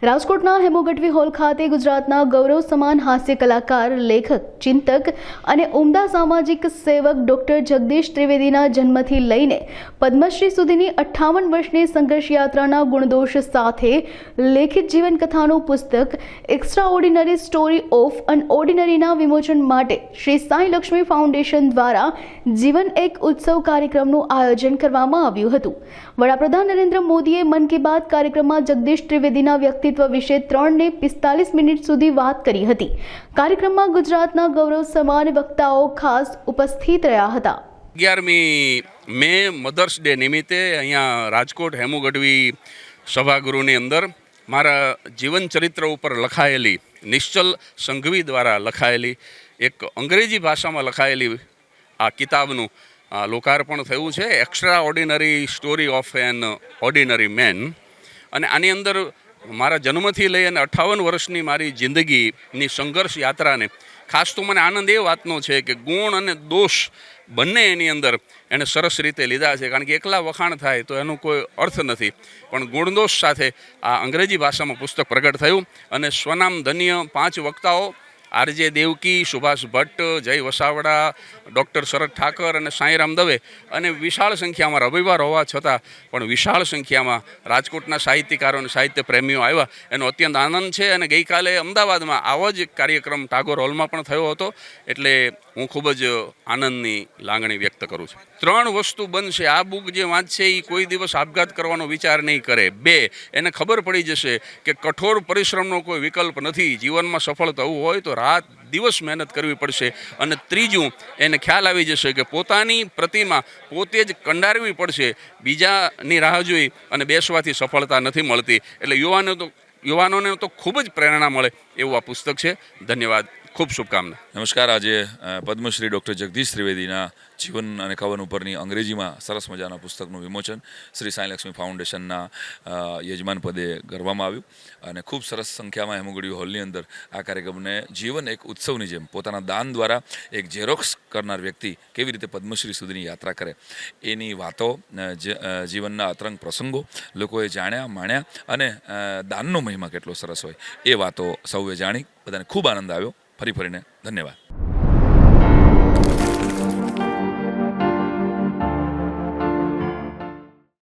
રાજકોટના હેમોગઢવી હોલ ખાતે ગુજરાતના ગૌરવ સમાન હાસ્ય કલાકાર, લેખક, ચિંતક અને ઉમદા સામાજિક સેવક ડોક્ટર જગદીશ ત્રિવેદીના જન્મથી લઈને પદ્મશ્રી સુધીની 58 વર્ષની સંઘર્ષ યાત્રાના ગુણદોષ સાથે લેખિત જીવનકથાનું પુસ્તક એક્સ્ટ્રાઓર્ડિનરી સ્ટોરી ઓફ અનઓર્ડિનરીના વિમોચન માટે શ્રી સાંઈ લક્ષ્મી ફાઉન્ડેશન દ્વારા જીવન એક ઉત્સવ કાર્યક્રમનું આયોજન કરવામાં આવ્યું હતું। વડાપ્રધાન નરેન્દ્ર મોદીએ મન કી બાત કાર્યક્રમમાં જગદીશ ત્રિવેદીના વ્યક્તિત્વ વિશે 3 ને 45 મિનિટ સુધી વાત કરી હતી। કાર્યક્રમમાં ગુજરાતના ગૌરવ સમાન વક્તાઓ ખાસ ઉપસ્થિત રહ્યા હતા। 11મી મે મધર્સ ડે નિમિત્તે અહીંયા રાજકોટ હેમુગઢવી સભાગૃહની અંદર મારા જીવન ચરિત્ર ઉપર લખાયેલી નિશ્ચલ સંઘવી દ્વારા લખાયેલી એક અંગ્રેજી ભાષામાં લખાયેલી આ કિતાબનું લોકાર્પણ થયું છે, extraordinary story of an ordinary man. અને આની અંદર મારા જન્મથી લઈ અને 58 વર્ષની મારી જિંદગીની સંઘર્ષ યાત્રાને ખાસ તો મને આનંદ એ વાતનો છે કે ગુણ અને દોષ બંને એની અંદર એણે સરસ રીતે લીધા છે, કારણ કે એકલા વખાણ થાય તો એનો કોઈ અર્થ નથી, પણ ગુણદોષ સાથે આ અંગ્રેજી ભાષામાં પુસ્તક પ્રગટ થયું અને સ્વનામ ધન્ય 5 વક્તાઓ આરજે દેવકી, સુભાષ ભટ્ટ, જય વસાવડા, ડૉક્ટર શરદ ઠાકર અને સાંઈરામ દવે અને વિશાળ સંખ્યામાં રવિવાર હોવા છતાં પણ વિશાળ સંખ્યામાં રાજકોટના સાહિત્યકારો અને સાહિત્ય પ્રેમીઓ આવ્યા, એનો અત્યંત આનંદ છે। અને ગઈકાલે અમદાવાદમાં આવો જ કાર્યક્રમ ટાગોર હોલમાં પણ થયો હતો, એટલે હું ખૂબ જ આનંદની લાગણી વ્યક્ત કરું છું। 3 વસ્તુ બનશે, આ બુક જે વાંચશે એ કોઈ દિવસ આપઘાત કરવાનો વિચાર નહીં કરે। 2, એને ખબર પડી જશે કે કઠોર પરિશ્રમનો કોઈ વિકલ્પ નથી, જીવનમાં સફળ થવું હોય તો રાત દિવસ મહેનત કરવી પડશે। અને 3, એને ખ્યાલ આવી જશે કે પોતાની પ્રતિમા પોતે જ કંડારવી પડશે, બીજાની રાહ જોઈ અને બેસવાથી સફળતા નથી મળતી। એટલે યુવાનોને તો ખૂબ જ પ્રેરણા મળે એવું આ પુસ્તક છે। ધન્યવાદ, ખૂબ શુભકામના। નમસ્કાર। આજે પદ્મશ્રી ડૉક્ટર જગદીશ ત્રિવેદીના જીવન અને કવન ઉપરની અંગ્રેજીમાં સરસ મજાના પુસ્તકનું વિમોચન શ્રી સાંઈ લક્ષ્મી ફાઉન્ડેશનના યજમાન પદે કરવામાં આવ્યું અને ખૂબ સરસ સંખ્યામાં હેમુગઢવી હોલની અંદર આ કાર્યક્રમને જીવન એક ઉત્સવની જેમ પોતાના દાન દ્વારા એક ઝેરોક્સ કરનાર વ્યક્તિ કેવી રીતે પદ્મશ્રી સુધીની યાત્રા કરે એની વાતો, જીવનના અતરંગ પ્રસંગો લોકોએ જાણ્યા, માણ્યા અને દાનનો મહિમા કેટલો સરસ હોય એ વાતો સૌએ જાણી બધાને ખૂબ આનંદ આવ્યો। ફરીને ધન્યવાદ।